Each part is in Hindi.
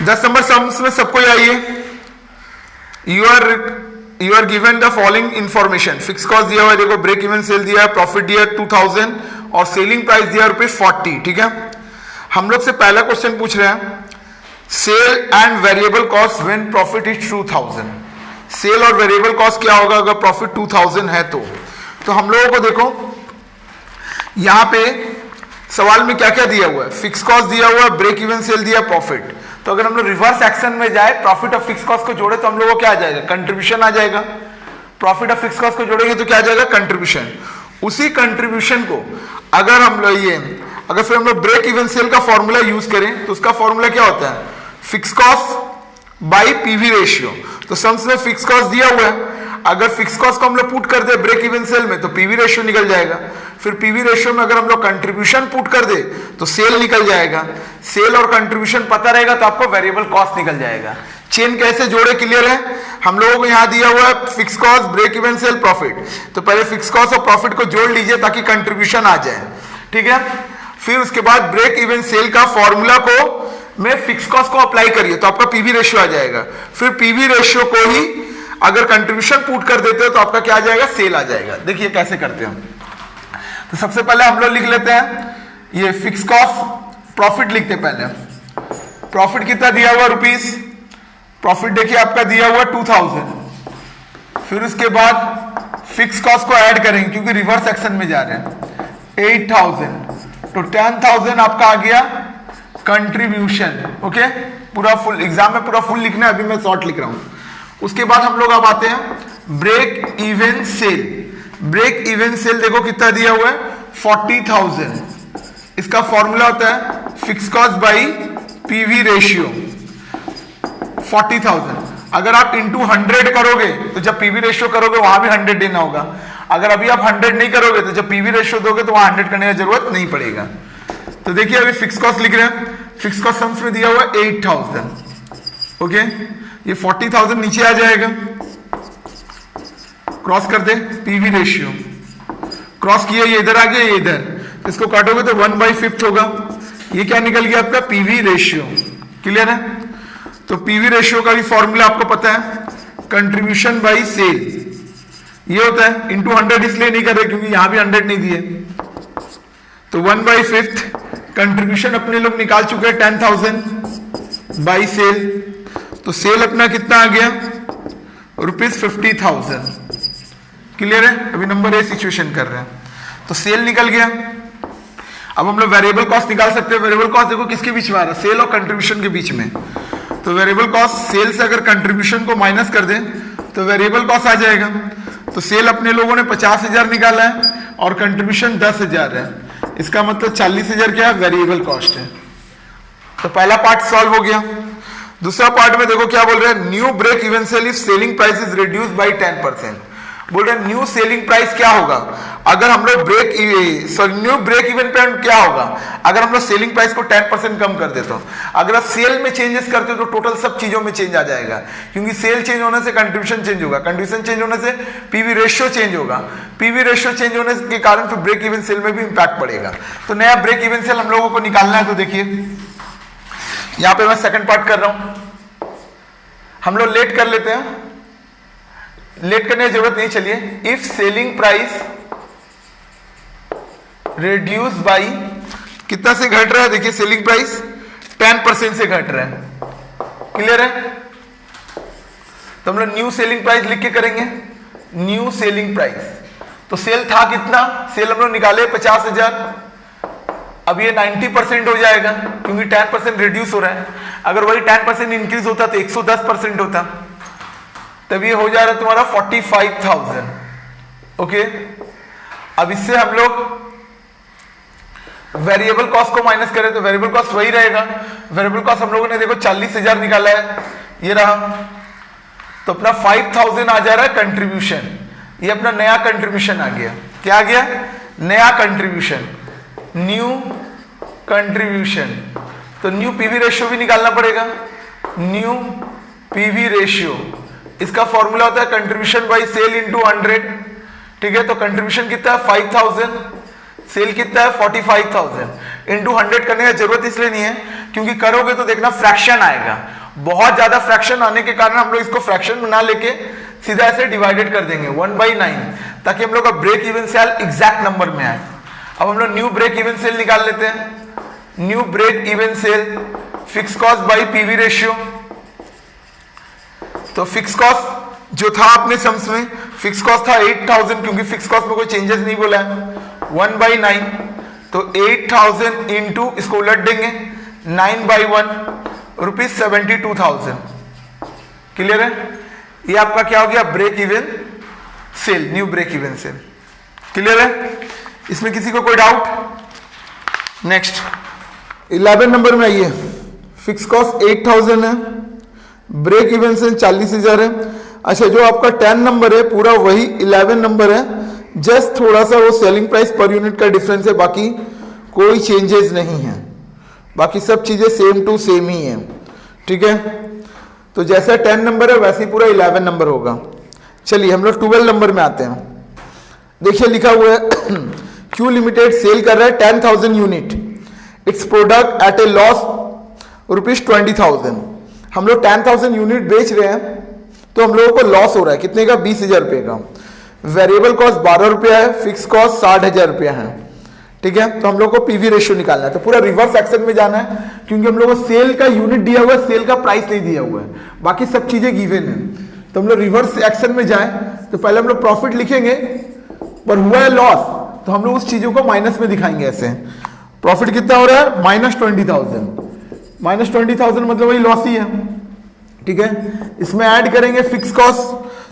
10 नंबर सम्स में सबको आइए। You are given the following information. Fix cost दिया हुआ है, देखो ब्रेक इवन सेल दिया है, प्रॉफिट दिया 2000 और सेलिंग प्राइस दिया ₹40। ठीक है, हम लोग से पहला क्वेश्चन पूछ रहे हैं sale and variable cost when profit is 2000। Sale और वेरिएबल कॉस्ट क्या होगा अगर प्रॉफिट 2000 है तो हम लोगों को देखो यहां पे सवाल में क्या क्या दिया हुआ है। फिक्स कॉस्ट दिया हुआ है, ब्रेक इवन सेल दिया, प्रॉफिट। तो अगर हम लोग रिवर्स एक्शन में जाए, प्रॉफिट और फिक्स कॉस्ट को जोड़े तो हम लोगों को क्या आ जाएगा, कंट्रीब्यूशन आ जाएगा। प्रॉफिट और फिक्स कॉस्ट को जोड़ेंगे तो क्या आ जाएगा, कंट्रीब्यूशन। उसी कंट्रीब्यूशन को अगर हम लोग फिर हम लोग ब्रेक इवन सेल का फॉर्मूला यूज करें तो उसका फॉर्मूला क्या होता है, fix cost by PV ratio. तो सम्स में फिक्स कॉस्ट दिया हुआ है, अगर फिक्स कॉस्ट को हम लोग पुट कर दे ब्रेक इवन सेल में तो पीवी रेशियो निकल जाएगा। फिर पीवी रेशियो में अगर हम लोग कंट्रीब्यूशन पुट कर दे तो सेल निकल जाएगा। सेल और कंट्रीब्यूशन पता रहेगा तो आपको वेरिएबल कॉस्ट निकल जाएगा। चेन कैसे जोड़े, क्लियर है। हम लोगों को यहां दिया हुआ है fix cost, break even sale, profit. तो पहले फिक्स कॉस्ट और प्रॉफिट को जोड़ लीजिए ताकि कंट्रीब्यूशन आ जाए। ठीक है, फिर उसके बाद ब्रेक इवन सेल का फॉर्मूला को में फिक्स कॉस्ट को अप्लाई करिए तो आपका पीवी रेशियो आ जाएगा। फिर पीवी रेशियो को ही अगर कंट्रीब्यूशन पुट कर देते हो तो आपका क्या आ जाएगा, सेल आ जाएगा। देखिए कैसे करते हैं। तो सबसे पहले हम लोग लिख लेते हैं ये फिक्स कॉस्ट, प्रॉफिट लिखते पहले। प्रॉफिट कितना दिया हुआ रुपीस, प्रॉफिट देखिए आपका दिया हुआ 2000। फिर उसके बाद फिक्स कॉस्ट को ऐड करेंगे क्योंकि रिवर्स एक्शन में जा रहे हैं, 8000। तो 10000 आपका आ गया कंट्रीब्यूशन। ओके, पूरा फुल एग्जाम में पूरा फुल लिखना है, अभी मैं शॉर्ट लिख रहा हूं। उसके बाद हम लोग अब आते हैं break even sale. Break even sale देखो कितना दिया हुआ है, 40000। इसका फॉर्मूला होता है fix cost by PV ratio 40000। अगर आप इंटू 100 करोगे तो जब पीवी रेशियो करोगे वहां भी 100 देना होगा। अगर अभी आप 100 नहीं करोगे तो जब पीवी रेशियो दोगे तो वहां 100 करने की जरूरत नहीं पड़ेगा। तो देखिए अभी फिक्स कॉस्ट लिख रहे हैं, फिक्स कॉस्ट सम्स में दिया हुआ 8000। ओके, ये 40000 नीचे आ जाएगा, क्रॉस कर दे, पीवी रेशियो क्रॉस किया, ये इधर आ गया, ये इधर, इसको काटोगे तो 1/5 होगा। ये क्या निकल गया आपका, पीवी रेशियो। क्लियर है। तो पीवी रेशियो का भी फॉर्मूला आपको पता है, कंट्रीब्यूशन बाई सेल ये होता है। इंटू 100 इसलिए नहीं कर रहे क्योंकि यहां भी 100 नहीं दिए। तो 1/5 कंट्रीब्यूशन अपने लोग निकाल चुके हैं 10000 बाई सेल। तो सेल अपना कितना आ गया, ₹50,000। क्लियर है। अभी नंबर ए सिचुएशन कर रहे हैं तो सेल निकल गया। अब हम लोग वेरिएबल कॉस्ट निकाल सकते हैं। वेरिएबल कॉस्ट देखो किसके बीच में आ रहा है, सेल और कंट्रीब्यूशन के बीच में। तो वेरिएबल कॉस्ट सेल से अगर कंट्रीब्यूशन को माइनस कर दें तो वेरिएबल कॉस्ट आ जाएगा। तो सेल अपने लोगों ने 50,000 निकाला है और कंट्रीब्यूशन 10,000 है। इसका मतलब 40,000 क्या है, वेरिएबल कॉस्ट है। तो पहला पार्ट सॉल्व हो गया। दूसरा पार्ट में देखो क्या बोल रहे हैं, new break even sale if selling price is reduce by 10%। बोल रहे हैं न्यू सेलिंग प्राइस क्या होगा अगर हम लोग न्यू ब्रेक इवन पे क्या होगा अगर हम लोग सेलिंग प्राइस को 10% कम कर देते हो। अगर आप सेल में चेंजेस करते हो तो टोटल सब चीजों में चेंज आ जाएगा, क्योंकि सेल चेंज होने से कंट्रीब्यूशन चेंज होगा, कंट्रीब्यूशन चेंज होने से पीवी रेशियो चेंज होगा, पीवी रेशियो चेंज होने के कारण फिर ब्रेक इवन सेल में भी इंपैक्ट पड़ेगा। तो नया ब्रेक इवन सेल हम लोगों को निकालना है। तो देखिए यहां पे मैं सेकंड पार्ट कर रहा हूं, हम लोग लेट कर लेते हैं, लेट करने की जरूरत नहीं। चलिए, if selling price reduce by कितना से घट रहा है, देखिए सेलिंग प्राइस 10% से घट रहा है। क्लियर है। तो हम लोग न्यू सेलिंग प्राइस लिख के करेंगे, न्यू सेलिंग प्राइस। तो सेल था कितना, सेल हम लोग निकाले 50,000, अब ये 90% हो जाएगा क्योंकि 10% रिड्यूस हो रहा है। अगर वही 10% इंक्रीज होता तो 110% होता, तब ये हो जा रहा है तुम्हारा 45,000। ओके, अब इससे हम लोग वेरिएबल कॉस्ट को माइनस करें तो वेरिएबल कॉस्ट वही रहेगा। वेरिएबल कॉस्ट हम लोगों ने देखो 40,000 निकाला है, ये रहा। तो अपना 5,000 आ जा रहा है कंट्रीब्यूशन, ये अपना नया कंट्रीब्यूशन आ गया। क्या आ गया, नया कंट्रीब्यूशन, न्यू कंट्रीब्यूशन। तो न्यू पीवी रेशियो भी निकालना पड़ेगा, न्यू पीवी रेशियो। इसका फॉर्मूला होता है कंट्रीब्यूशन बाई सेल इंटू 100। ठीक है, तो कंट्रीब्यूशन कितना है 5,000, सेल कितना है 45,000, इंटू 100 करने की जरूरत इसलिए नहीं है क्योंकि करोगे तो देखना फ्रैक्शन आएगा, बहुत ज्यादा फ्रैक्शन आने के कारण हम लोग इसको फ्रैक्शन में ना लेके सीधा ऐसे डिवाइडेड कर देंगे 1/9, ताकि हम लोग का break even sale exact number में आए। अब हम लोग न्यू ब्रेक इवन सेल निकाल लेते हैं। New break even sale fix cost by PV ratio. तो फिक्स कॉस्ट जो था अपने सम्स में, फिक्स कॉस्ट था 8,000, क्योंकि फिक्स कॉस्ट में कोई चेंजेस नहीं बोला है, 1/9, तो 8,000 इंटू इसको उलट देंगे 9/1 ₹72,000। क्लियर है? ये आपका क्या हो गया break even sale, new break even sale. Clear है? इसमें किसी को कोई डाउट? नेक्स्ट 11 नंबर में आइए। फिक्स कॉस्ट 8,000 है, ब्रेक इवन सेल 40,000 है। अच्छा, जो आपका 10 नंबर है पूरा वही 11 नंबर है, जस्ट थोड़ा सा वो सेलिंग प्राइस पर यूनिट का डिफरेंस है, बाकी कोई चेंजेस नहीं है, बाकी सब चीजें सेम टू सेम ही है। ठीक है, तो जैसा 10 नंबर है वैसे ही पूरा 11 नंबर होगा। चलिए हम लोग 12 नंबर में आते हैं। देखिए लिखा हुआ है क्यू लिमिटेड सेल कर रहा है 10,000 unit, it's product at A loss ₹20,000। हम लोग 10,000 यूनिट बेच रहे हैं तो हम लोगों को लॉस हो रहा है, कितने का? 20,000 रुपये का। वेरिएबल कॉस्ट 12 रुपया है, फिक्स कॉस्ट 60,000 रुपया है। ठीक है, तो हम लोग को पीवी रेशियो निकालना है, तो पूरा रिवर्स एक्शन में जाना है, क्योंकि हम लोग को सेल का यूनिट दिया हुआ है, सेल का प्राइस नहीं दिया हुआ है, बाकी सब चीजें गिवन है। तो हम लोग रिवर्स एक्शन में जाए तो पहले हम लोग प्रॉफिट लिखेंगे, पर हुआ है लॉस तो हम लोग उस चीजों को माइनस में दिखाएंगे। ऐसे प्रॉफिट कितना हो रहा है? -20,000। -20,000 मतलब वही लॉस ही है। ठीक है, इसमें ऐड करेंगे फिक्स कॉस्ट,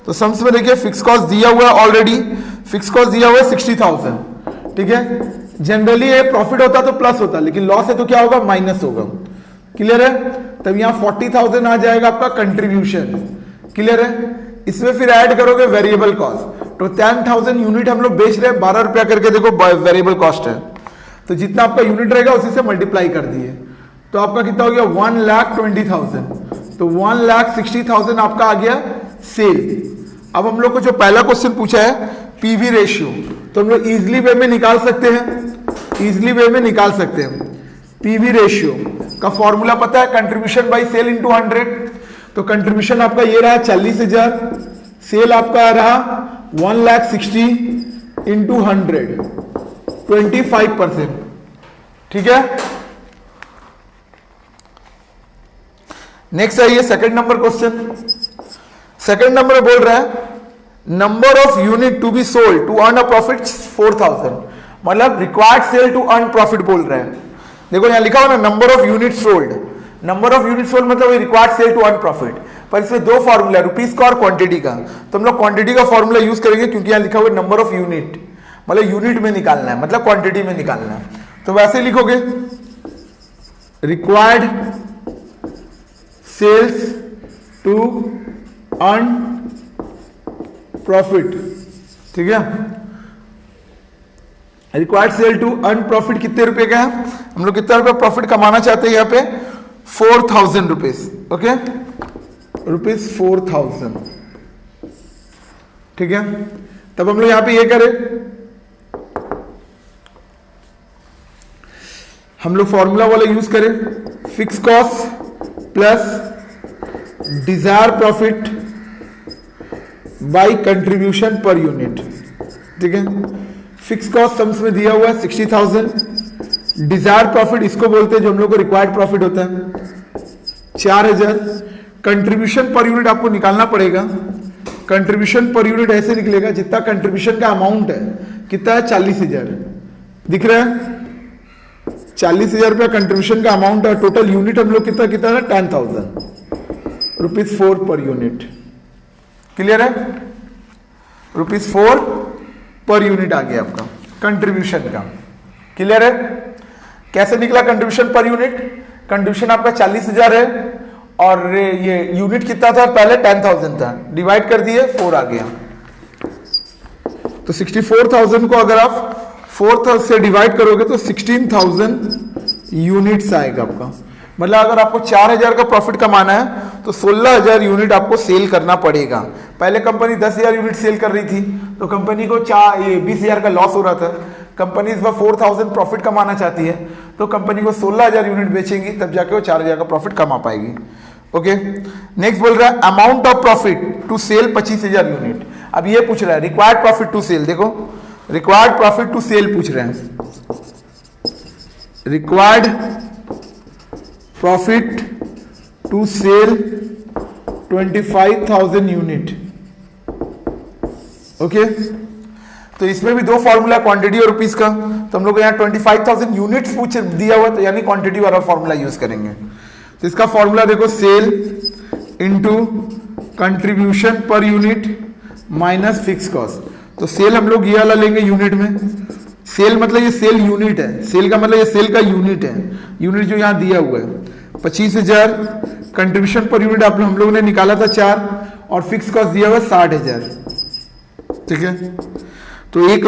तो सम्स में देखिए फिक्स कॉस्ट दिया हुआ है ऑलरेडी, फिक्स कॉस्ट दिया हुआ है 60,000। ठीक है, जनरली ये प्रॉफिट होता तो प्लस होता, लेकिन लॉस है तो क्या होगा? माइनस होगा। क्लियर है? तब यहाँ 40,000 आ जाएगा आपका कंट्रीब्यूशन। क्लियर है? इसमें फिर ऐड करोगे वेरिएबल कॉस्ट, तो 10,000 यूनिट हम लोग बेच रहे हैं 12 रुपया करके, देखो वेरिएबल कॉस्ट है, तो जितना आपका यूनिट रहेगा उसी से मल्टीप्लाई कर दिए, तो आपका कितना हो गया? 1,20,000। तो 1,60,000 आपका आ गया सेल। अब हम लोग को जो पहला क्वेश्चन पूछा है पीवी रेशियो, तो हम लोग इजिली वे में निकाल सकते हैं, इजिली वे में निकाल सकते हैं। पीवी रेशियो का फॉर्मूला पता है, कंट्रीब्यूशन बाई सेल इंटू 100। तो कंट्रीब्यूशन आपका ये रहा 40,000, सेल आपका रहा 1,60,000 इंटू 100, 25%। ठीक है, नेक्स्ट आइए second number question. Second number बोल रहा है number of unit to be sold to earn a profit 4,000, मतलब required sale to earn profit बोल रहे हैं। देखो यहां लिखा हुआ ना number of unit sold, number of unit sold मतलब required sale to earn profit, पर इसमें दो फॉर्मूला रुपीस का और क्वांटिटी का, तो हम लोग क्वांटिटी का फॉर्मूला यूज करेंगे, क्योंकि यहां लिखा हुआ नंबर ऑफ यूनिट, मतलब यूनिट में निकालना है, मतलब क्वांटिटी में निकालना है। तो वैसे लिखोगे required sales to earn profit. ठीक है, required sale to earn profit कितने रुपए का है? हम लोग कितना रुपए प्रॉफिट कमाना चाहते हैं यहाँ पे? 4,000 रुपीज। ओके, ₹4,000। ठीक है, तब हम लोग यहां पे ये करें, हम लोग फॉर्मूला वाला यूज करें, fix cost plus desire profit by contribution per unit. ठीक है, फिक्स कॉस्ट सम्स में दिया हुआ है 60,000, डिजायर प्रॉफिट इसको बोलते हैं जो हम लोग को रिक्वायर्ड प्रॉफिट होता है 4,000, कंट्रीब्यूशन पर यूनिट आपको निकालना पड़ेगा। कंट्रीब्यूशन पर यूनिट ऐसे निकलेगा, जितना कंट्रीब्यूशन का अमाउंट है कितना है? 40,000 दिख रहा है, 40,000 रुपया कंट्रीब्यूशन का अमाउंट है। टोटल यूनिट हम लोग कितना कितना है? 10,000 ₹4 पर यूनिट। क्लियर है? ₹4 पर यूनिट आ गया आपका कंट्रीब्यूशन का। क्लियर है? कैसे निकला कंट्रीब्यूशन पर यूनिट? कंट्रीब्यूशन आपका 40,000 है और ये यूनिट कितना था? पहले 10,000 था, डिवाइड कर दिए 4 आ गया, तो 64,000 को अगर आप 4 से डिवाइड करोगे तो 16,000 यूनिट्स आएगा आपका। मतलब अगर आपको 4,000 का प्रॉफिट कमाना है तो 16,000 यूनिट आपको सेल करना पड़ेगा। पहले कंपनी 10,000 यूनिट सेल कर रही थी तो कंपनी को 20,000 का लॉस हो रहा था, कंपनी इस बार 4000 प्रॉफिट कमाना चाहती है, तो कंपनी को 16000 यूनिट बेचेंगी, तब जाके वो 4000 का प्रॉफिट कमा पाएगी। ओके, नेक्स्ट बोल रहा है amount of profit to sell 25000 unit. अब ये पूछ रहा है रिक्वायर्ड प्रॉफिट टू सेल, देखो रिक्वायर्ड प्रॉफिट टू सेल पूछ रहे हैं, required profit to sell 25,000 unit. Okay, तो इसमें भी दो फॉर्मूला क्वांटिटी और रुपीस का, तो हम लोग यहाँ 25,000 यूनिट्स पूछ दिया हुआ, तो यानी क्वांटिटी वाला फॉर्मूला यूज करेंगे। तो इसका फॉर्मूला देखो, sale into contribution per unit minus fix cost. तो सेल हम लोग ये वाला लेंगे यूनिट में, सेल मतलब ये सेल यूनिट है, सेल का मतलब ये सेल का यूनिट है, यूनिट जो यहाँ दिया हुआ है 25,000, कंट्रीब्यूशन पर यूनिट आप हम लोगों ने निकाला था 4, और फिक्स कॉस्ट दिया हुआ 60,000। ठीक है, तो 1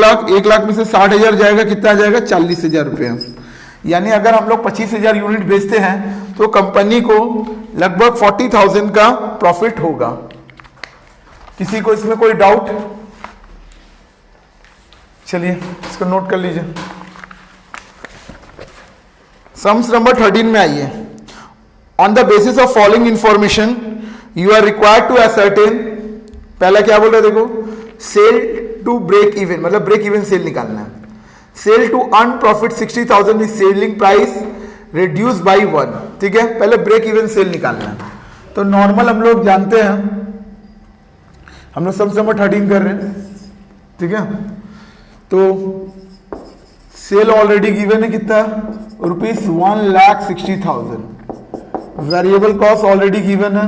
लाख में से 60,000 जाएगा, कितना आ जाएगा 40,000 रुपया। यानी अगर हम लोग 25,000 यूनिट बेचते हैं तो कंपनी को लगभग 40,000 का प्रॉफिट होगा। किसी को इसमें कोई डाउट? चलिए इसको नोट कर लीजिए। सम्स नंबर 13 में आइए। On the basis of following information you are required to ascertain, पहला क्या बोल रहे देखो, सेल टू ब्रेक इवन, मतलब ब्रेक इवन सेल निकालना है। Sale to earn profit 60,000 is selling price reduce by 1। ठीक है, पहले ब्रेक इवन सेल निकालना है। तो नॉर्मल हम लोग जानते हैं, हम लोग सम्स नंबर 13 कर रहे हैं। ठीक है, तो सेल ऑलरेडी गिवन है कितना, ₹1,60,000। वेरिएबल कॉस्ट ऑलरेडी गिवन है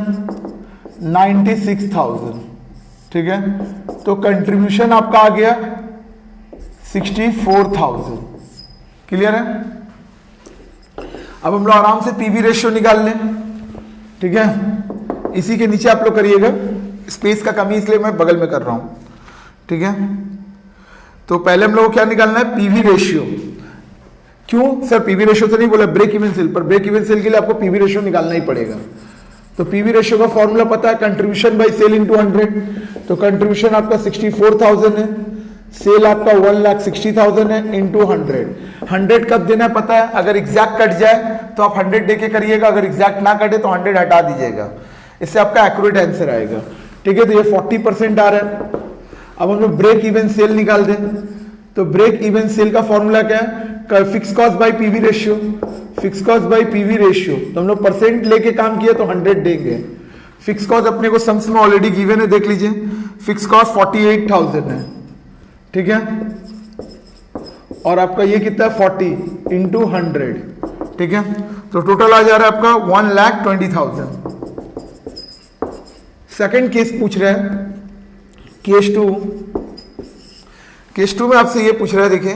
96,000। ठीक है, तो कंट्रीब्यूशन आपका आ गया 64,000। क्लियर है? अब हम लोग आराम से पीवी रेशियो निकाल लें। ठीक है, इसी के नीचे आप लोग करिएगा, स्पेस का कमी इसलिए मैं बगल में कर रहा हूं। ठीक है, तो पहले हम लोग को क्या निकालना है, पीवी रेशियो। क्यों सर पीवी रेशियो तो नहीं बोला, ब्रेक इवन सेल, पर ब्रेक इवन सेल के लिए आपको पीवी रेशियो निकालना ही पड़ेगा। तो पीवी रेशियो का फॉर्मूला पता है, कंट्रीब्यूशन बाय सेल इनटू 100। तो कंट्रीब्यूशन आपका 64,000 है, सेल आपका 1,60,000 है इनटू 100। 100 कब देना है पता है, अगर एग्जैक्ट कट जाए तो आप 100 दे के करिएगा, अगर एग्जैक्ट ना कटे तो 100 हटा दीजिएगा, इससे आपका एक्यूरेट आंसर आएगा। ठीक है, तो ये 40% आ रहा है। अब हम लोग ब्रेक इवन सेल निकाल दें, तो ब्रेक इवन सेल का फॉर्मूला क्या है, fix cost by PV ratio, fix cost by PV ratio. तो हम लोग परसेंट लेके काम किया तो 100 देंगे। फिक्स कॉस्ट अपने को सम्स में ऑलरेडी गिवन है, देख लीजिए, फिक्स कॉस्ट 48,000 है। ठीक है, और आपका ये कितना 40 इंटू 100। ठीक है, तो टोटल आ जा रहा है आपका 1,20,000। सेकेंड केस पूछ रहा है, केस 2। केस 2 में आपसे ये पूछ रहा है, देखिए,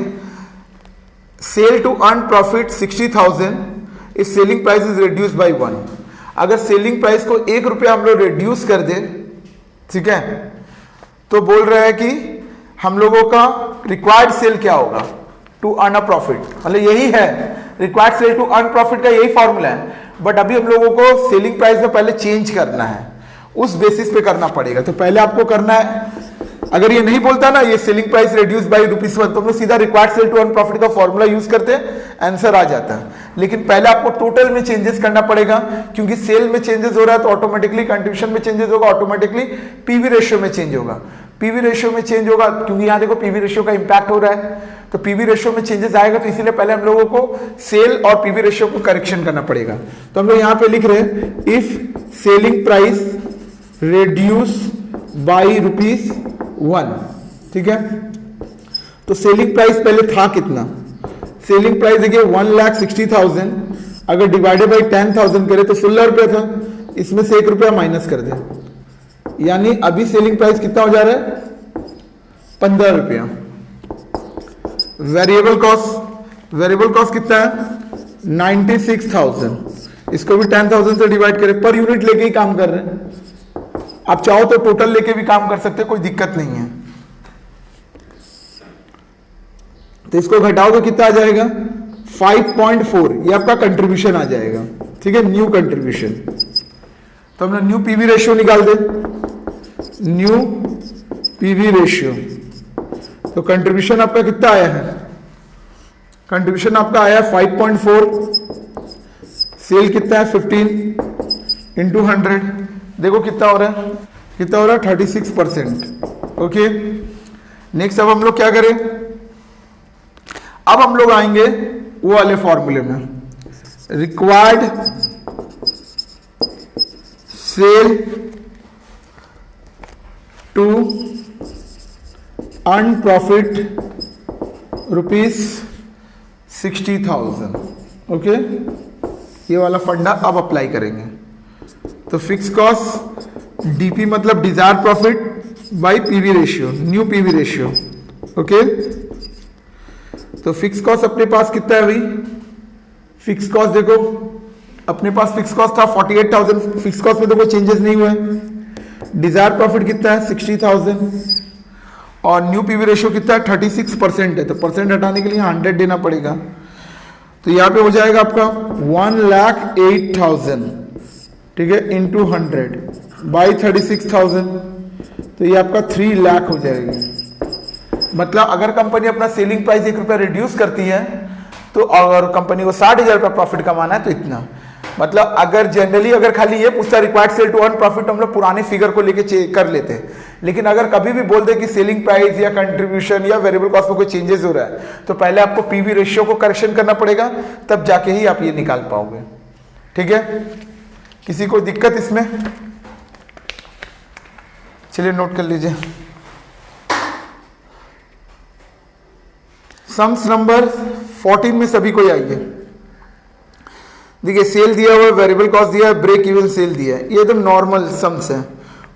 sale to earn profit 60,000 if selling price is reduce by 1। अगर सेलिंग प्राइस को 1 रुपया हम लोग रिड्यूस कर दें, ठीक है, तो बोल रहा है कि हम लोगों का रिक्वायर्ड सेल क्या होगा, टू अर्न अ प्रॉफिट। मतलब यही है required sale to earn profit का, यही फॉर्मूला है, बट अभी हम लोगों को सेलिंग प्राइस में पहले चेंज करना है, उस बेसिस पे करना पड़ेगा। तो पहले आपको करना है, अगर ये नहीं बोलता ना ये सेलिंग प्राइस रिड्यूस बाय ₹1, तो हम लोग सीधा required sale to earn profit का फॉर्मूला यूज करते हैं, आंसर आ जाता है। लेकिन पहले आपको टोटल में चेंजेस करना पड़ेगा, क्योंकि सेल में चेंजेस हो रहा है तो ऑटोमेटिकली कंट्रीब्यूशन में चेंजेस होगा, ऑटोमेटिकली पीवी रेशियो में चेंज होगा। पीवी रेशियो में चेंज होगा क्योंकि यहाँ देखो पीवी रेशियो का इंपैक्ट हो रहा है, तो पीवी रेशियो में चेंजेस आएगा, तो इसीलिए पहले हम लोगों को सेल और पीवी रेशियो को करेक्शन करना पड़ेगा। तो हम लोग यहाँ पे लिख रहे हैं, if selling price reduce by ₹1। ठीक है, तो सेलिंग प्राइस पहले था कितना, सेलिंग प्राइस देखिए 1,60,000, अगर डिवाइडेड बाई 10,000 करे तो 16 रुपया था, इसमें से 1 रुपया माइनस कर दे, यानी अभी सेलिंग प्राइस कितना हो जा रहा है 15 रुपया। वेरिएबल कॉस्ट कितना है 96,000, इसको भी 10,000 से डिवाइड करें, पर यूनिट लेके ही काम कर रहे हैं। आप चाहो तो टोटल लेके भी काम कर सकते हैं, कोई दिक्कत नहीं है। तो इसको घटाओ तो कितना आ जाएगा 5.4, ये आपका कंट्रीब्यूशन आ जाएगा। ठीक है, न्यू कंट्रीब्यूशन। तो हमने न्यू पीवी रेशियो निकाल दे, न्यू पीवी रेशियो। तो कंट्रीब्यूशन आपका कितना आया है कंट्रीब्यूशन आपका आया 5.4, सेल कितना है 15 इंटू 100, देखो कितना हो रहा है, 36%। ओके, नेक्स्ट अब हम लोग क्या करें, अब हम लोग आएंगे वो वाले फॉर्मूले में, required sale to earn profit ₹60,000। Okay, ये वाला फंडा अब अप्लाई करेंगे। तो फिक्स कॉस्ट डीपी मतलब desire profit by PV ratio, new PV ratio. Okay, तो फिक्स कॉस्ट अपने पास कितना है भाई, फिक्स कॉस्ट देखो अपने पास फिक्स कॉस्ट था 48,000, फिक्स कॉस्ट में तो कोई चेंजेस नहीं हुए। डिजायर प्रॉफिट कितना है 60,000 और न्यू पीवी रेशियो कितना है 36% है, तो परसेंट हटाने के लिए 100 देना पड़ेगा। तो यहाँ पे हो जाएगा आपका 1,08,000, ठीक है, इंटू 100 बाई 36,000, तो ये आपका 3 लाख हो जाएगी। मतलब अगर कंपनी अपना सेलिंग प्राइस ₹1 रिड्यूस करती है तो अगर कंपनी को 60,000 प्रॉफिट कमाना है तो इतना। मतलब अगर जनरली अगर खाली ये पूछता required sale to earn profit, हम लोग पुराने फिगर को लेके कर लेते हैं। लेकिन अगर कभी भी बोल दे कि सेलिंग प्राइस या कंट्रीब्यूशन या वेरिएबल कॉस्ट में कोई चेंजेस हो रहा है, तो पहले आपको पीवी रेशियो को करेक्शन करना पड़ेगा, तब जाके ही आप ये निकाल पाओगे। ठीक है, किसी को दिक्कत इसमें? चलिए नोट कर लीजिए। सम्स नंबर 14 में सभी को आइए। देखिए सेल दिया हुआ है, वेरिएबल कॉस्ट दिया है, ब्रेक इवन सेल दिया है, ये एकदम नॉर्मल सम्स है।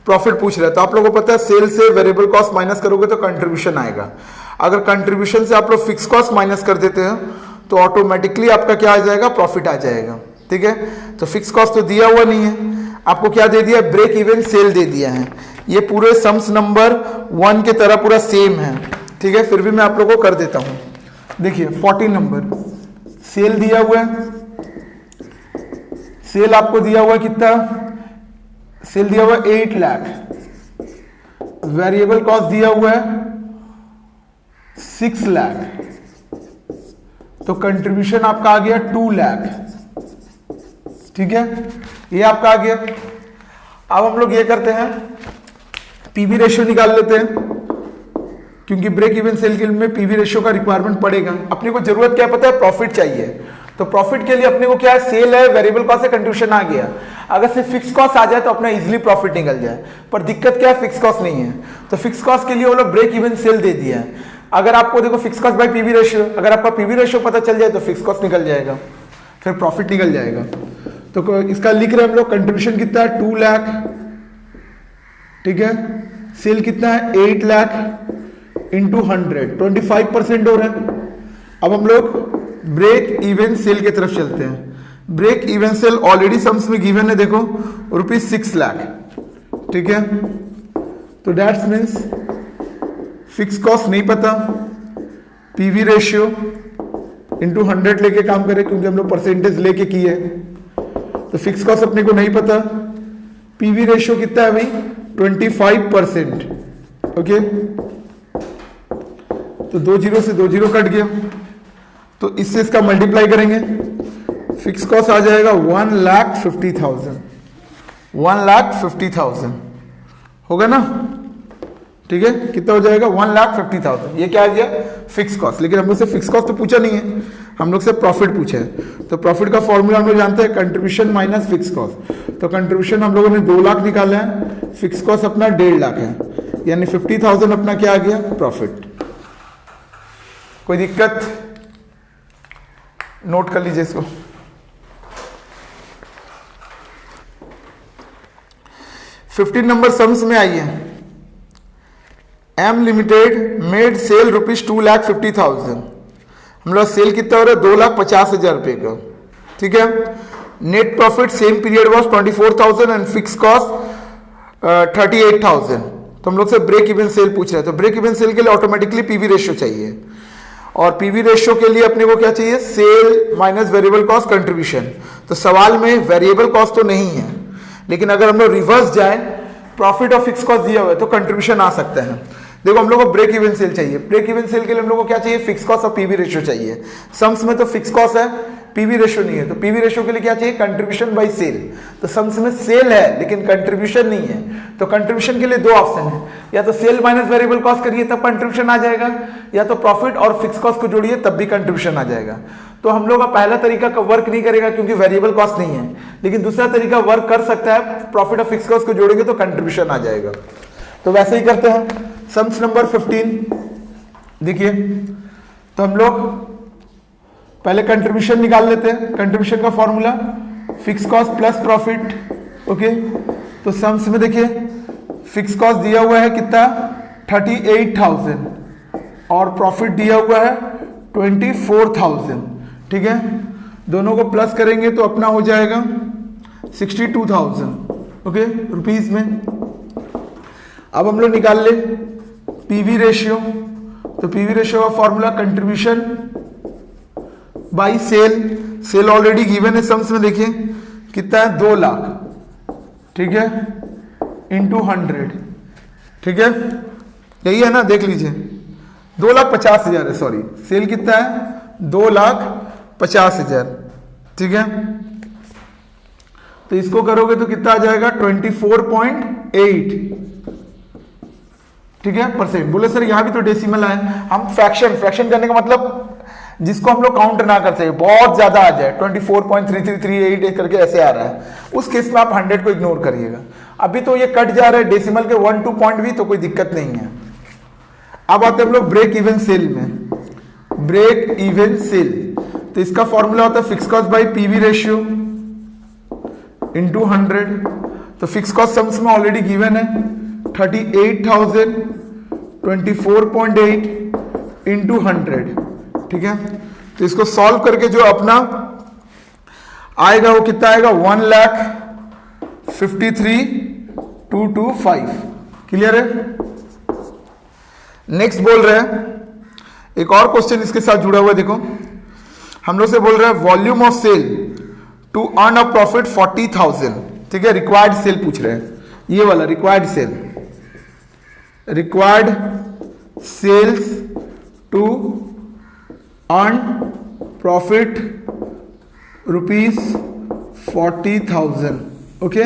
प्रॉफिट पूछ रहा है तो आप लोगों को पता है सेल से वेरिएबल कॉस्ट माइनस करोगे तो कंट्रीब्यूशन आएगा। अगर कंट्रीब्यूशन से आप लोग फिक्स कॉस्ट माइनस कर देते हैं तो ऑटोमेटिकली आपका क्या आ जाएगा, प्रॉफिट आ जाएगा। ठीक है, तो फिक्स कॉस्ट तो दिया हुआ नहीं है, आपको क्या दे दिया, ब्रेक इवन सेल दे दिया है। ये पूरे सम्स नंबर 1 के तरह पूरा सेम है। ठीक है, फिर भी मैं आप लोगों को कर देता हूं। देखिए 14 नंबर सेल दिया हुआ है, सेल आपको दिया हुआ है कितना, सेल दिया हुआ है 8 लाख, वेरिएबल कॉस्ट दिया हुआ है 6 लाख, तो कंट्रीब्यूशन आपका आ गया 2 लाख। ठीक है, ये आपका आ गया। अब हम लोग ये करते हैं, पीवी रेशियो निकाल लेते हैं, क्योंकि ब्रेक इवन सेल के में पीवी रेशियो का रिक्वायरमेंट पड़ेगा। अपने को जरूरत क्या पता है, प्रॉफिट चाहिए, तो प्रॉफिट के लिए अपने को क्या है, सेल है, वेरिएबल कॉस्ट है, कंट्रीब्यूशन आ गया। अगर सिर्फ फिक्स कॉस्ट आ जाए तो अपना इजीली प्रॉफिट निकल जाए, पर दिक्कत क्या है, फिक्स कॉस्ट नहीं है। तो फिक्स कॉस्ट के लिए वो लोग ब्रेक इवन सेल दे दिया है। अगर आपको देखो fix cost by PV ratio, अगर आपका पीवी रेशियो पता चल जाए तो फिक्स कॉस्ट निकल जाएगा, फिर प्रॉफिट निकल जाएगा। तो इसका लिख रहे हैं हम लोग, कंट्रीब्यूशन कितना है 2 लाख, ठीक है, सेल कितना है 8 लाख इंटू 100, 25% हो रहा है। अब हम लोग ब्रेक इवन सेल की तरफ चलते हैं। Break even sale already sums में गिवन है, देखो ₹6 लाख। ठीक है, तो दैट्स मीन्स फिक्स कॉस्ट नहीं पता, पीवी रेशियो इंटू 100 लेके काम करें, क्योंकि हम लोग परसेंटेज लेके किए। तो फिक्स कॉस्ट अपने को नहीं पता, पीवी रेशियो कितना है भाई 25%। ओके, तो 2 जीरो से 2 जीरो कट गया, तो इससे इसका मल्टीप्लाई करेंगे, फिक्स कॉस्ट आ जाएगा 1,50,000, 1,50,000 होगा ना। ठीक है, कितना हो जाएगा 1,50,000। ये क्या आ गया, फिक्स कॉस्ट। लेकिन हम लोग से फिक्स कॉस्ट तो पूछा नहीं है, हम लोग से प्रॉफिट पूछा है। तो प्रॉफिट का फॉर्मूला हम लोग जानते हैं, कंट्रीब्यूशन माइनस फिक्स कॉस्ट। तो कंट्रीब्यूशन हम लोगों ने 2 लाख निकाला है, फिक्स कॉस्ट अपना 1.5 लाख है, यानी 50,000 अपना क्या आ गया, प्रॉफिट। कोई दिक्कत? नोट कर लीजिए इसको। ₹15 नंबर सम्स में आइए। M limited made sale ₹2,50,000। हम लोग सेल कितना हो रहा है, 2,50,000 रुपए का। ठीक है, net profit same period was 24,000 and fix cost 38,000। तो हम लोग से ब्रेक इवन सेल पूछ रहे हैं, तो ब्रेक इवन सेल के लिए ऑटोमेटिकली पीवी रेशियो चाहिए, और पीवी रेशियो के लिए अपने को क्या चाहिए, sale minus variable cost contribution. तो सवाल में वेरिएबल कॉस्ट तो नहीं है, लेकिन अगर हम लोग रिवर्स जाए, प्रॉफिट और फिक्स कॉस्ट दिया हुआ है तो कंट्रीब्यूशन आ सकता है। देखो हम लोग को ब्रेक इवन सेल चाहिए, ब्रेक इवन सेल के लिए हम लोग को क्या चाहिए, फिक्स कॉस्ट और पीवी रेशियो चाहिए। सम्स में तो फिक्स कॉस्ट है, पीवी रेशियो नहीं है, तो पीवी रेशियो के लिए क्या चाहिए, कंट्रीब्यूशन बाय सेल। तो सम्स में सेल है लेकिन कंट्रीब्यूशन नहीं है, तो कंट्रीब्यूशन के लिए दो ऑप्शन है, या तो सेल माइनस वेरिएबल कॉस्ट करिए तब कंट्रीब्यूशन आ जाएगा, या तो प्रॉफिट और फिक्स कॉस्ट को जोड़िए तब भी कंट्रीब्यूशन आ जाएगा। तो हम लोग का पहला तरीका का वर्क नहीं करेगा क्योंकि वेरिएबल कॉस्ट नहीं है, लेकिन दूसरा तरीका वर्क कर सकता है, प्रॉफिट और फिक्स कॉस्ट को जोड़ेंगे तो कंट्रीब्यूशन आ जाएगा। तो वैसे ही करते हैं। सम्स नंबर 15 देखिए, तो हम लोग पहले कंट्रीब्यूशन निकाल लेते हैं। कंट्रीब्यूशन का formula fix cost plus profit. Okay, तो सम्स में देखिए फिक्स कॉस्ट दिया हुआ है कितना, 38,000 और प्रॉफिट दिया हुआ है 24,000। ठीक है, दोनों को प्लस करेंगे तो अपना हो जाएगा 62,000 ओके रुपीज में। अब हम लोग निकाल ले पीवी रेशियो, तो पीवी रेशियो का formula contribution by sale, sale already given है सम्स में, देखिए कितना है 2 लाख, ठीक है, इंटू 100, ठीक है, यही है ना, देख लीजिए 2,50,000 है, सॉरी सेल कितना है 2,50,000, ठीक है। तो इसको करोगे तो कितना आ जाएगा 24.8, ठीक है, परसेंट। बोले सर यहां भी तो डेसिमल है, हम फ्रैक्शन करने का मतलब जिसको हम लोग काउंट ना कर सके, बहुत ज्यादा आ जाए 24.3338 करके ऐसे आ रहा है, उस केस में आप 100 को इग्नोर करिएगा। अभी तो ये कट जा रहा है डेसिमल के 1-2 पॉइंट भी, तो कोई दिक्कत नहीं है। अब आते हैं हम लोग ब्रेक इवन सेल में। ब्रेक इवन सेल, तो इसका फॉर्मूला होता है fix cost by PV ratio into 100। तो फिक्स कॉस्ट सम्स में ऑलरेडी गिवन है 38,000, 24.8 इंटू 100, ठीक है। तो इसको सॉल्व करके जो अपना आएगा वो कितना आएगा 1,53,225। क्लियर है। नेक्स्ट बोल रहे हैं एक और क्वेश्चन इसके साथ जुड़ा हुआ है, देखो हम लोग से बोल रहा है volume of sale to earn a profit 40,000, ठीक है, रिक्वायर्ड सेल पूछ रहे हैं, ये वाला required sale, required sales to earn profit ₹40,000। Okay,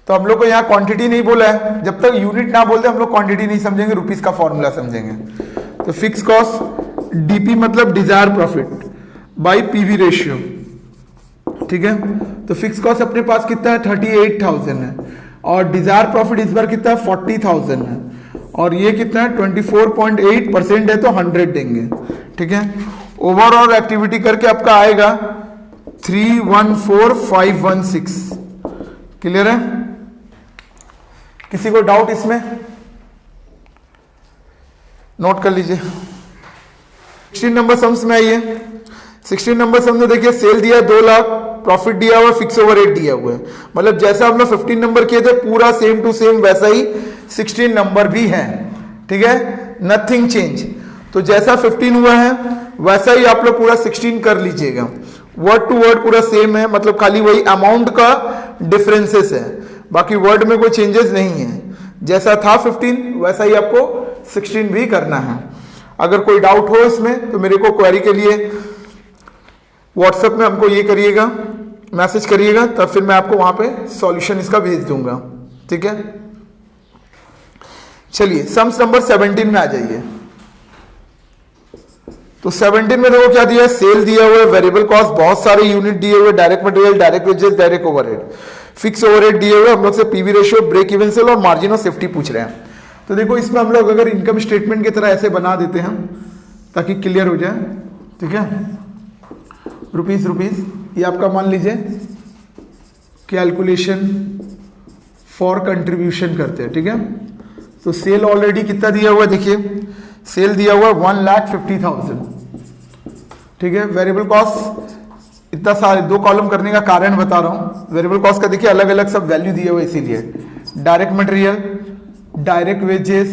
तो हम लोग को यहां क्वांटिटी नहीं बोला है, जब तक यूनिट ना बोलते हम लोग क्वांटिटी नहीं समझेंगे, रुपीस का फॉर्मूला समझेंगे। तो फिक्स कॉस्ट डीपी मतलब desire profit by PV ratio, ठीक है। तो फिक्स कॉस्ट अपने पास कितना है 38,000 है, और डिजायर प्रॉफिट इस बार कितना है 40,000 है, और ये कितना है 24.8% है, तो 100 देंगे, ठीक है। ओवरऑल एक्टिविटी करके आपका आएगा 314,516। क्लियर है। किसी को डाउट इसमें नोट कर लीजिए। 16 नंबर सम्स में आइए। 16 नंबर सम में देखिए सेल दिया 2 लाख, प्रॉफिट दिया हुआ, फिक्स ओवरहेड दिया हुआ है, मतलब जैसा हमने 15 नंबर किए थे पूरा सेम टू सेम वैसा ही 16 नंबर भी है, ठीक है, नथिंग चेंज। तो जैसा 15 हुआ है वैसा ही आप लोग पूरा 16 कर लीजिएगा, वर्ड टू वर्ड पूरा सेम है, मतलब खाली वही अमाउंट का डिफरेंसेस है, बाकी वर्ड में कोई चेंजेस नहीं है। जैसा था 15 वैसा ही आपको 16 भी करना है। अगर कोई डाउट हो इसमें तो मेरे को क्वेरी के लिए व्हाट्सएप में हमको ये करिएगा, मैसेज करिएगा, तब फिर मैं आपको वहां पे सॉल्यूशन इसका भेज दूंगा, ठीक है। चलिए सम्स नंबर 17 में आ जाइए। तो 17 में देखो क्या दिया है, सेल दिया हुआ है, वेरिएबल कॉस्ट बहुत सारे यूनिट दिए हुए, direct material, direct wages, direct overhead, fix overhead दिए हुए, हम लोग से PV ratio, break even sale और मार्जिन ऑफ सेफ्टी पूछ रहे हैं। तो देखो इसमें हम लोग अगर इनकम स्टेटमेंट की तरह ऐसे बना देते हैं ताकि क्लियर हो जाए, ठीक है। रुपीस ये आपका मान लीजिए कैलकुलेशन फॉर कंट्रीब्यूशन करते हैं, ठीक है। तो सेल ऑलरेडी कितना दिया हुआ है, देखिए सेल दिया हुआ 1,50,000, ठीक है। वेरिएबल कॉस्ट इतना सारे 2 कॉलम करने का कारण बता रहा हूं, वेरिएबल कॉस्ट का देखिए अलग अलग सब वैल्यू दिया हुआ, इसीलिए डायरेक्ट मटेरियल, डायरेक्ट वेजेस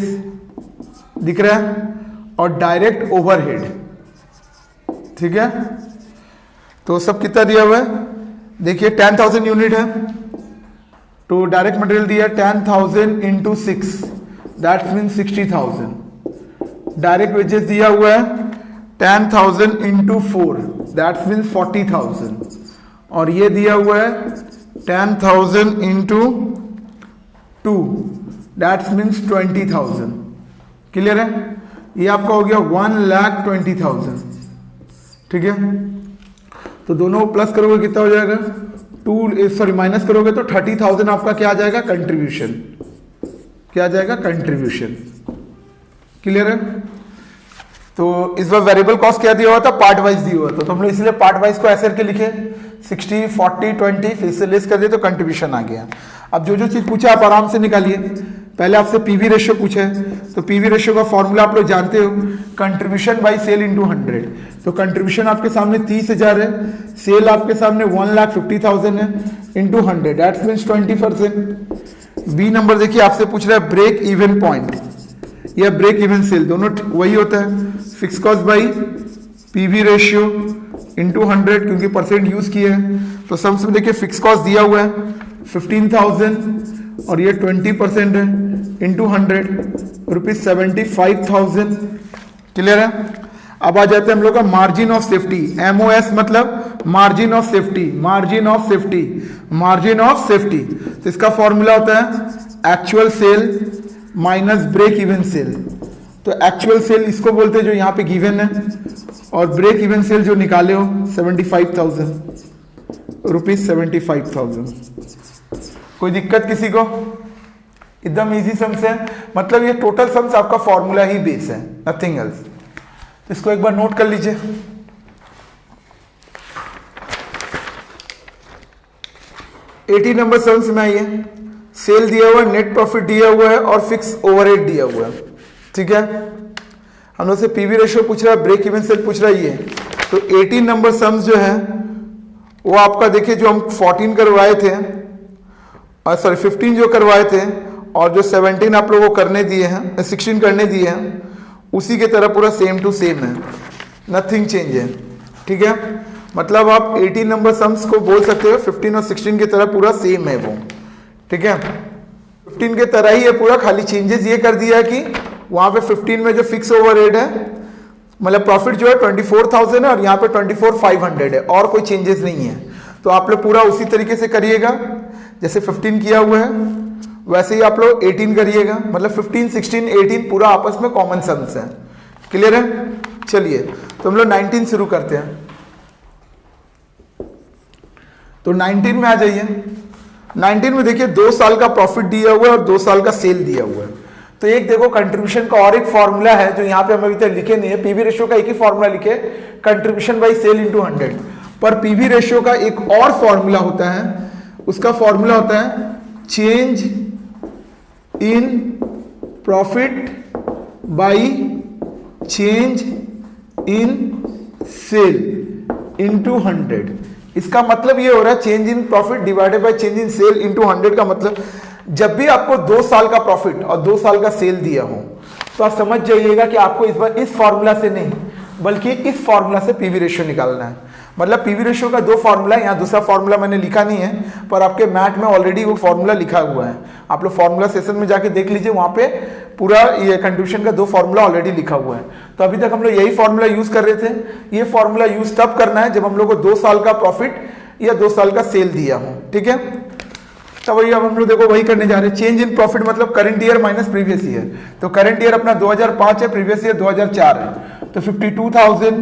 दिख रहा है और डायरेक्ट ओवरहेड, ठीक है। तो सब कितना दिया हुआ है, देखिए 10,000 यूनिट है, तो डायरेक्ट मटेरियल दिया 10,000 into 6, that means 60,000। Direct wages दिया हुआ है 10,000 इंटू 4 दैट मीन्स 40,000, और ये दिया हुआ है 10,000 इंटू 2 दैट मीन्स 20,000। क्लियर है? ये आपका हो गया 1,20,000। ठीक है, तो दोनों प्लस करोगे कितना हो जाएगा, माइनस करोगे तो 30,000 आपका क्या आ जाएगा, कंट्रीब्यूशन। क्या आ जाएगा, कंट्रीब्यूशन। क्लियर है? तो इस बार वेरिएबल कॉस्ट क्या दिया हुआ था, पार्ट वाइज दिया हुआ था, तो हम लोग इसलिए पार्ट वाइज को ऐसे करके लिखे 60, 40, 20, फिर से लेस कर दिए तो कंट्रीब्यूशन आ गया। अब जो जो चीज पूछा आप आराम से निकालिए। पहले आपसे पीवी रेशियो पूछा है, तो पीवी रेशियो का फॉर्मूला आप लोग जानते हो, कंट्रीब्यूशन बाई सेल इंटू 100। तो कंट्रीब्यूशन आपके सामने 30,000 है, सेल आपके सामने 1,50,000 है, इंटू 100 दैट मीन्स 20%। बी नंबर देखिए आपसे पूछ रहा है ब्रेक इवन पॉइंट या ब्रेक इवन सेल, दोनों वही होता है, fix cost by PV ratio into 100, क्योंकि परसेंट यूज किया है। तो सम्स में देखिए फिक्स कॉस्ट दिया हुआ है 15,000 और ये 20% है, इंटू 100 रुपीज 75,000। क्लियर है? अब आ जाते हैं हम लोग का मार्जिन ऑफ सेफ्टी। MOS मतलब margin of safety, margin of safety, margin of safety. तो इसका फॉर्मूला होता है actual sale minus break even sale. तो एक्चुअल सेल इसको बोलते हैं जो यहाँ पे गिवन है, और ब्रेक इवन सेल जो निकाले हो 75,000 रुपीज 75,000। कोई दिक्कत किसी को? एकदम इजी सम्स है, मतलब ये टोटल सम्स आपका फॉर्मूला ही बेस है, नथिंग एल्स। इसको एक बार नोट कर लीजिए। एटी नंबर सम्स में आइए। सेल दिया हुआ है, नेट प्रॉफिट दिया हुआ है और फिक्स ओवरहेड दिया हुआ है। ठीक है, हम लोग से पीवी रेशियो पूछ रहा है, ब्रेक इवन सेल पूछ रहा है ये। तो 18 नंबर सम्स जो है वो आपका देखिए, जो हम 14 करवाए थे, और सॉरी 15 जो करवाए थे, और जो 17 आप लोगों को करने दिए हैं, 16 करने दिए हैं, उसी के तरह पूरा सेम टू सेम है, नथिंग चेंज है। ठीक है, मतलब आप 18 नंबर सम्स को बोल सकते हो 15 और 16 की तरह पूरा सेम है वो। ठीक है, 15 के तरह ही है पूरा, खाली चेंजेस ये कर दिया है कि वहां पे 15 में जो फिक्स ओवरहेड है, मतलब प्रॉफिट जो है 24,000 है और यहाँ पे 24,500 है, और कोई चेंजेस नहीं है। तो आप लोग पूरा उसी तरीके से करिएगा जैसे 15 किया हुआ है, वैसे ही आप लोग 18 करिएगा, मतलब 15, 16, 18 पूरा आपस में कॉमन सम्स है। क्लियर है? चलिए तो हम लोग 19 शुरू करते हैं। तो 19 में आ जाइए। 19 में देखिए 2 साल का प्रॉफिट दिया हुआ है और 2 साल का सेल दिया हुआ है। तो एक देखो कंट्रीब्यूशन का और एक फॉर्मूला है जो यहाँ पे हम अभी तक लिखे नहीं है। पीवी रेशियो का एक ही फॉर्मूला लिखे, कंट्रीब्यूशन बाई सेल इंटू 100। पर पीवी रेशियो का एक और फॉर्मूला होता है, उसका फॉर्मूला होता है change in profit by change in sale into 100। इसका मतलब ये हो रहा है change in profit divided by change in sale into 100 का मतलब जब भी आपको 2 साल का प्रॉफिट और 2 साल का सेल दिया हो तो आप समझ जाइएगा कि आपको इस बार इस फॉर्मूला से नहीं बल्कि इस फॉर्मूला से पीवी रेशियो निकालना है। मतलब पीवी रेशियो का 2 फॉर्मूला, यहाँ दूसरा फॉर्मूला मैंने लिखा नहीं है, पर आपके मैथ में ऑलरेडी वो फॉर्मूला लिखा हुआ है। आप लोग फॉर्मूला सेशन में जाके देख लीजिए, वहां पे पूरा ये कंट्रीब्यूशन का 2 फॉर्मूला ऑलरेडी लिखा हुआ है। तो अभी तक हम लोग यही फॉर्मूला यूज कर रहे थे। ये फॉर्मूला यूज तब करना है जब हम लोग को 2 साल का प्रॉफिट या 2 साल का सेल दिया हो। ठीक है, तो वही अब हम लोग देखो वही करने जा रहे हैं। चेंज इन प्रॉफिट मतलब current year minus previous year. तो करंट ईयर अपना 2005 है, प्रीवियस ईयर 2004 है। तो 52,000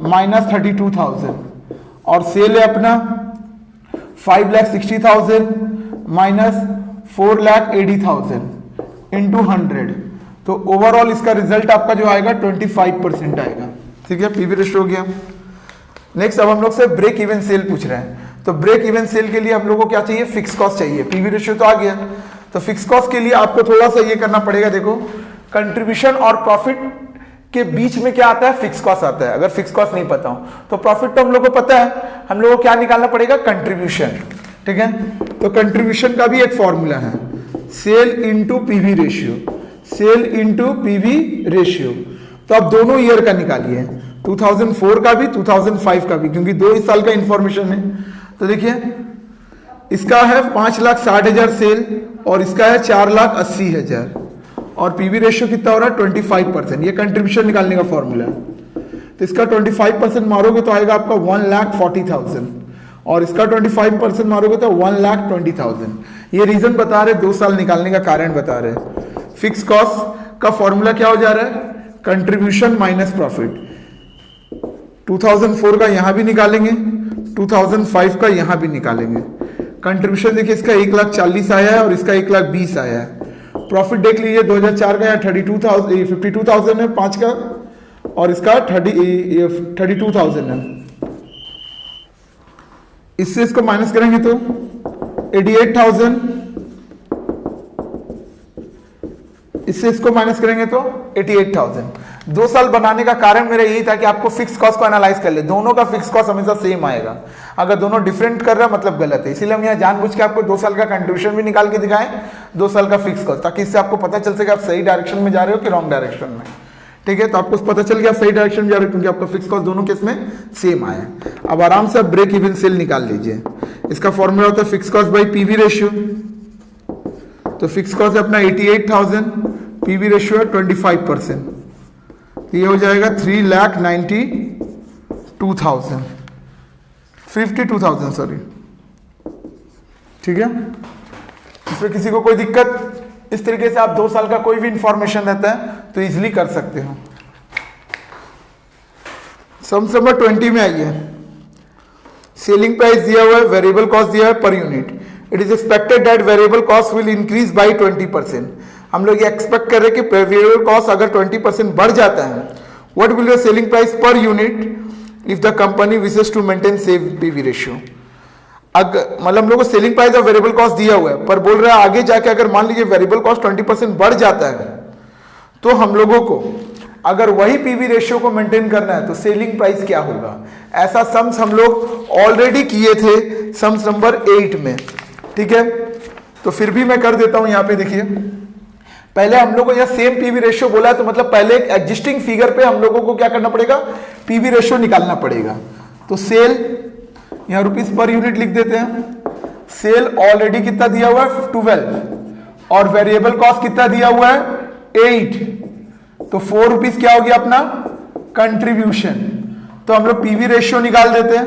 माइनस 32,000, और सेल है अपना 5,60,000 माइनस 4,80,000 इंटू 100। तो ओवरऑल इसका रिजल्ट आपका जो आएगा 25% आएगा। ठीक है, पीवी रेशियो हो गया। नेक्स्ट अब हम लोग से ब्रेक इवन सेल पूछ रहे हैं। तो ब्रेक इवन सेल के लिए हम लोग को क्या चाहिए, फिक्स कॉस्ट चाहिए। पीवी रेशियो तो आ गया, तो फिक्स कॉस्ट के लिए आपको थोड़ा सा ये करना पड़ेगा। देखो कंट्रीब्यूशन और प्रॉफिट के बीच में क्या आता है, फिक्स कॉस्ट आता है। अगर फिक्स कॉस्ट नहीं पता हो तो प्रॉफिट तो हम लोग को पता है, हम लोग को क्या निकालना पड़ेगा, कंट्रीब्यूशन। ठीक है, तो कंट्रीब्यूशन का भी एक फॉर्मूला है, sale into PV ratio, sale into PV ratio. तो आप दोनों ईयर का निकालिए, 2004 का भी 2005 का भी, क्योंकि 2 इस साल का इंफॉर्मेशन है। तो देखिए इसका है 5,60,000 सेल और इसका है 4,80,000, और पीवी रेशियो कितना हो रहा है 25%। ये कंट्रीब्यूशन निकालने का फॉर्मूला है। तो इसका 25% मारोगे तो आएगा आपका 1,40,000 और इसका 25% मारोगे तो 1,20,000। ये रीजन बता रहे 2 साल निकालने का कारण बता रहे। फिक्स कॉस्ट का फॉर्मूला क्या हो जा रहा है, कंट्रीब्यूशन माइनस प्रॉफिट। 2004 का यहां भी निकालेंगे, 2005 का यहां भी निकालेंगे। कंट्रीब्यूशन देखिए इसका 1,40,000 आया है और इसका 1,20,000 आया है। प्रॉफिट देख लीजिए 2004 का यहाँ 52,000 है 5 का और इसका 32,000 है। इससे इसको माइनस करेंगे तो 88,000, इससे इसको माइनस करेंगे तो 88,000। 2 साल बनाने का कारण मेरा यही था कि आपको फिक्स कॉस्ट को एनालाइज कर ले। दोनों का फिक्स कॉस्ट हमेशा सेम आएगा, अगर दोनों डिफरेंट कर रहा है मतलब गलत है। इसीलिए हम यहाँ जानबूझ के आपको 2 साल का कंट्रीब्यूशन भी निकाल के दिखाएं, 2 साल का फिक्स कॉस्ट, ताकि इससे आपको पता चल सके आप सही डायरेक्शन में जा रहे हो कि रॉन्ग डायरेक्शन में। ठीक है, तो आपको पता चल गया आप सही डायरेक्शन में जा रहे हो क्योंकि आपका फिक्स कॉस्ट दोनों केस में सेम आया। अब आराम से आप ब्रेक इवन सेल निकाल लीजिए। इसका फॉर्मूला होता है fix cost by PV ratio. तो फिक्स कॉस्ट है अपना 88,000, पीवी रेशियो है 25%, ये हो जाएगा 3,92,000, 52,000 सॉरी। ठीक है, इसमें किसी को कोई दिक्कत? इस तरीके से आप 2 साल का कोई भी इंफॉर्मेशन रहता है तो इजीली कर सकते हो। सम नंबर 20 में आइए। सेलिंग प्राइस दिया हुआ है, वेरिएबल कॉस्ट दिया है per unit. It is expected that variable cost will increase by 20%। हम लोग ये एक्सपेक्ट कर रहे हैं कि वेरिएबल कॉस्ट अगर 20% बढ़ जाता है, what will your selling price per unit if the company wishes to maintain same PV ratio. अगर मतलब हम लोग को सेलिंग प्राइस और वेरिएबल कॉस्ट दिया हुआ है, पर बोल रहा है आगे जाके अगर मान लीजिए वेरिएबल कॉस्ट 20% बढ़ जाता है तो हम लोगों को अगर वही पीवी रेशियो को मेंटेन करना है तो सेलिंग प्राइस क्या होगा। ऐसा सम्स हम लोग ऑलरेडी किए थे सम्स नंबर 8 में। ठीक है, तो फिर भी मैं कर देता हूं। यहां पे देखिए, पहले हम लोग को यह सेम पीवी रेशियो बोला है तो मतलब पहले एक एग्जिस्टिंग फिगर पे हम लोगों को क्या करना पड़ेगा, पीवी रेशियो निकालना पड़ेगा। तो सेल यहां रुपीस पर यूनिट लिख देते हैं। सेल ऑलरेडी कितना दिया हुआ है 12 और वेरिएबल कॉस्ट कितना दिया हुआ है 8, तो 4 रुपीस क्या हो गया अपना कंट्रीब्यूशन। तो हम लोग पीवी रेशियो निकाल देते हैं।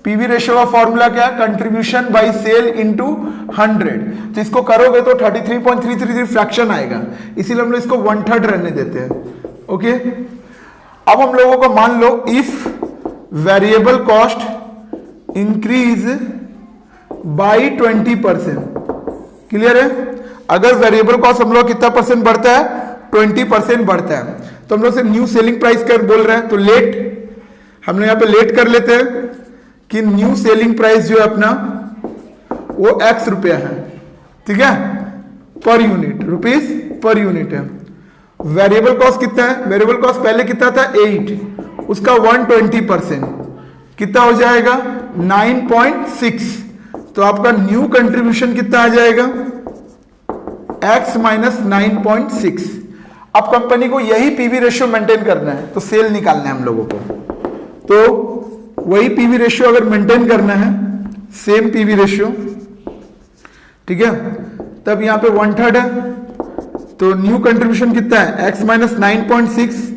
पीवी रेशियो का फॉर्मूला क्या है, कंट्रीब्यूशन बाय सेल इनटू 100। तो इसको करोगे तो 33.333 फ्रैक्शन आएगा, इसीलिए हम लोग इसको 1/3 रहने देते हैं। ओके, अब हम लोगों को मान लो if variable cost increase by 20%। Clear है, अगर वेरिएबल कॉस्ट हम लोग कितना परसेंट बढ़ता है 20% बढ़ता है, तो हम लोग से न्यू सेलिंग प्राइस कर बोल रहे हैं। तो लेट हम लोग यहां पे लेट कर लेते हैं कि न्यू सेलिंग प्राइस जो है अपना वो x रुपया है। ठीक है, per unit, rupees per unit है। वेरिएबल कॉस्ट कितना है, वेरिएबल कॉस्ट पहले कितना था 8, उसका 120% कितना हो जाएगा 9.6। तो आपका न्यू कंट्रीब्यूशन कितना आ जाएगा x माइनस 9.6। अब कंपनी को यही पीवी रेशियो मेंटेन करना है तो सेल निकालना है हम लोगों को। तो वही पीवी रेशियो अगर मेंटेन करना है, सेम पीवी रेशियो, ठीक है, तब यहां पे 1/3 है तो न्यू कंट्रीब्यूशन कितना है x माइनस 9.6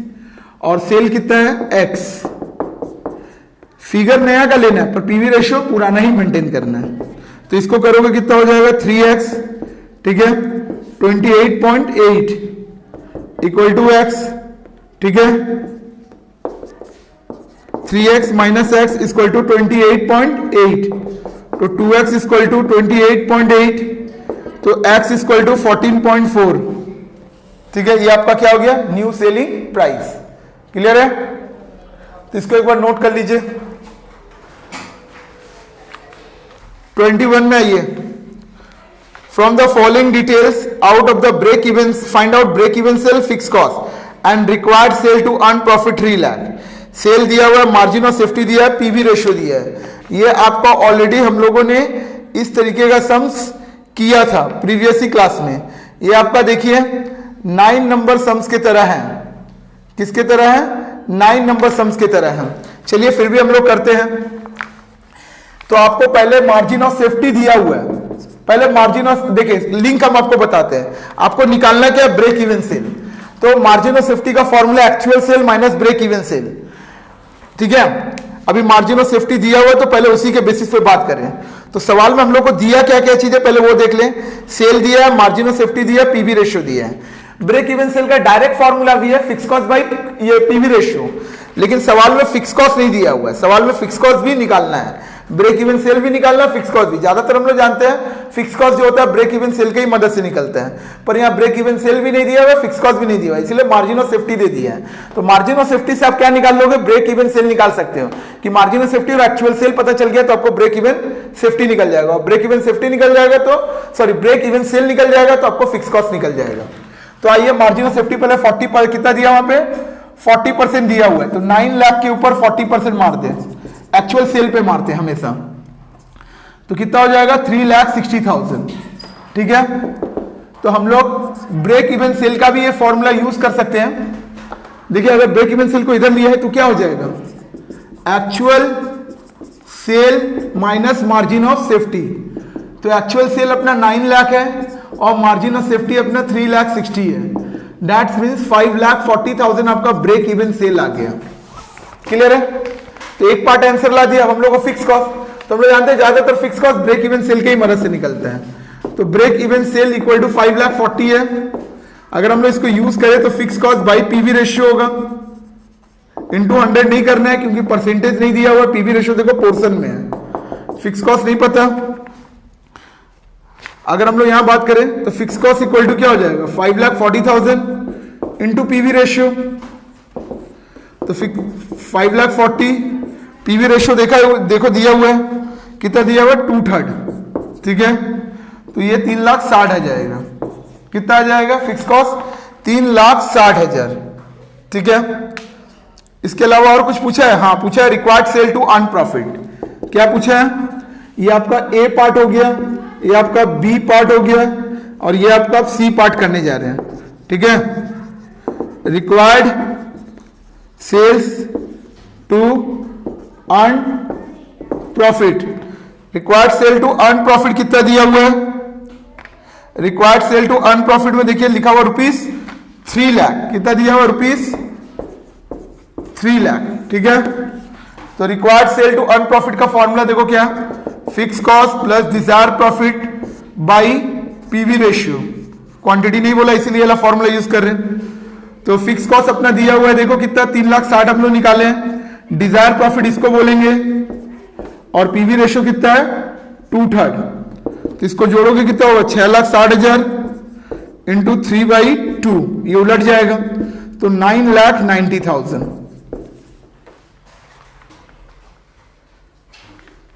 और सेल कितना है x। फिगर नया का लेना है पर पीवी रेशियो पुराना ही मेंटेन करना है। तो इसको करोगे कितना हो जाएगा 3x, ठीक है, 28.8 इक्वल टू x, ठीक है, 3x minus x equal to 28.8, तो 2x इक्वल टू 28.8, तो x इक्वल टू 14.4। ठीक है, ये आपका क्या हो गया न्यू सेलिंग प्राइस। क्लियर है, तो इसको एक बार नोट कर लीजिए। 21 में आइए, from the following details out of the break even find out break even sale fix cost and required sale to earn profit 3 lakh. Sale दिया हुआ है, मार्जिन ऑफ सेफ्टी दिया है, पीवी रेशियो दिया है। ये आपका ऑलरेडी हम लोगों ने इस तरीके का सम्स किया था प्रीवियस ही क्लास में। ये आपका देखिए 9 नंबर सम्स की तरह है। किसके तरह है 9 नंबर सम्स की तरह है। चलिए फिर भी हम लोग करते हैं। तो आपको पहले मार्जिन ऑफ सेफ्टी दिया हुआ है, पहले मार्जिन ऑफ, देखिए लिंक हम आपको बताते हैं, आपको निकालना क्या है, ब्रेक इवन सेल। तो मार्जिन ऑफ सेफ्टी का formula actual sale minus break even sale, ठीक है। अभी मार्जिन ऑफ सेफ्टी दिया हुआ है तो पहले उसी के बेसिस पे बात करें। तो सवाल में हम लोग को दिया क्या क्या चीजें, पहले वो देख लें। सेल दिया है, मार्जिन ऑफ सेफ्टी दिया है, पीवी रेशियो दिया है। ब्रेक इवन सेल का डायरेक्ट फॉर्मूला भी है फिक्स कॉस्ट बाई ये पीवी रेशियो, लेकिन सवाल में फिक्स कॉस्ट नहीं दिया हुआ है, सवाल में फिक्स कॉस्ट भी निकालना है, ब्रेक इवन सेल भी निकालना, फिक्स कॉस्ट भी। ज्यादातर हम लोग जानते हैं फिक्स कॉस्ट जो होता है ब्रेक इवन सेल की ही मदद से निकलता है, पर यहाँ ब्रेक इवन सेल भी नहीं दिया हुआ, फिक्स कॉस्ट भी नहीं दिया हुआ, इसलिए मार्जिन ऑफ सेफ्टी दे दिया है। तो मार्जिन ऑफ सेफ्टी से आप क्या निकाल लोगे, ब्रेक इवन सेल निकाल सकते हो कि मार्जिन ऑफ सेफ्टी और एक्चुअल सेल पता चल गया तो आपको ब्रेक इवन सेफ्टी निकल जाएगा। ब्रेक इवन सेफ्टी निकल जाएगा तो सॉरी ब्रेक इवन सेल निकल जाएगा तो आपको फिक्स कॉस्ट निकल जाएगा। तो आइए मार्जिन ऑफ सेफ्टी पहले 40 पर कितना दिया, वहां पे 40% दिया हुआ है, तो 9 लाख के ऊपर 40% मारते हैं, एक्चुअल सेल पे मारते हैं हमेशा, तो कितना हो जाएगा 3,60,000, ठीक है। तो हम लोग ब्रेक इवन सेल का भी ये फॉर्मूला यूज कर सकते हैं। देखिए अगर ब्रेक इवन सेल को इधर लिया है तो क्या हो जाएगा, actual sale minus margin of safety. तो एक्चुअल सेल अपना 9 लाख है और मार्जिन ऑफ सेफ्टी अपना 3,60,000 है, दैट मीन्स 5,40,000 आपका ब्रेक इवन सेल आ गया। क्लियर है। तो एक पार्ट आंसर ला दिया। अब हम लोग को फिक्स कॉस्ट, तो हम लोग जानते हैं ज्यादातर fix cost break even sale के ही मदद से निकलता है। तो ब्रेक इवन सेल इक्वल टू 5,40,000 है। अगर हम लोग इसको यूज करें तो fix cost by PV ratio होगा, इंटू 100 नहीं करना है क्योंकि परसेंटेज नहीं दिया हुआ, पीवी रेशियो देखो पोर्शन में है, फिक्स कॉस्ट नहीं पता। अगर हम लोग यहां बात करें तो फिक्स कॉस्ट इक्वल टू क्या हो जाएगा, 5,40,000 इंटू पीवी रेशियो। तो 5,40,000 पीवी रेशियो देखो दिया हुआ है, कितना दिया हुआ है 2/3, ठीक है। तो ये 3,60,000 आ जाएगा। कितना आ जाएगा फिक्स कॉस्ट 3,60,000, ठीक है। इसके अलावा और कुछ पूछा है, हाँ पूछा है required sale to earn profit. क्या पूछा है, ये आपका ए पार्ट हो गया, ये आपका बी पार्ट हो गया और ये आपका सी पार्ट करने जा रहे हैं, ठीक है। Required sales to earn profit, required sale to earn profit कितना दिया हुआ है, required sale to earn profit में देखिए लिखा हुआ ₹3 लाख, कितना दिया हुआ ₹3 लाख, ठीक है। तो required sale to earn profit का फॉर्मूला देखो क्या, fix cost plus desire profit by PV ratio. Quantity नहीं बोला इसीलिए वाला फॉर्मूला यूज कर रहे हैं। तो फिक्स कॉस्ट अपना दिया हुआ है देखो कितना 3,60,000 हम लोग निकाले हैं, डिजायर प्रॉफिट इसको बोलेंगे और पीवी रेशियो कितना है 2/3। तो इसको जोड़ोगे कितना होगा 6,60,000 इंटू 3/2, ये उलट जाएगा तो 9,90,000,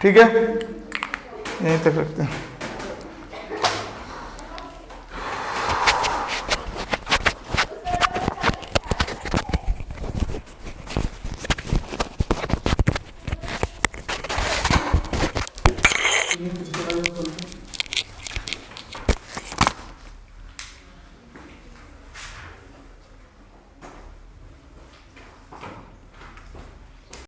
ठीक है। यहीं तक रखते हैं।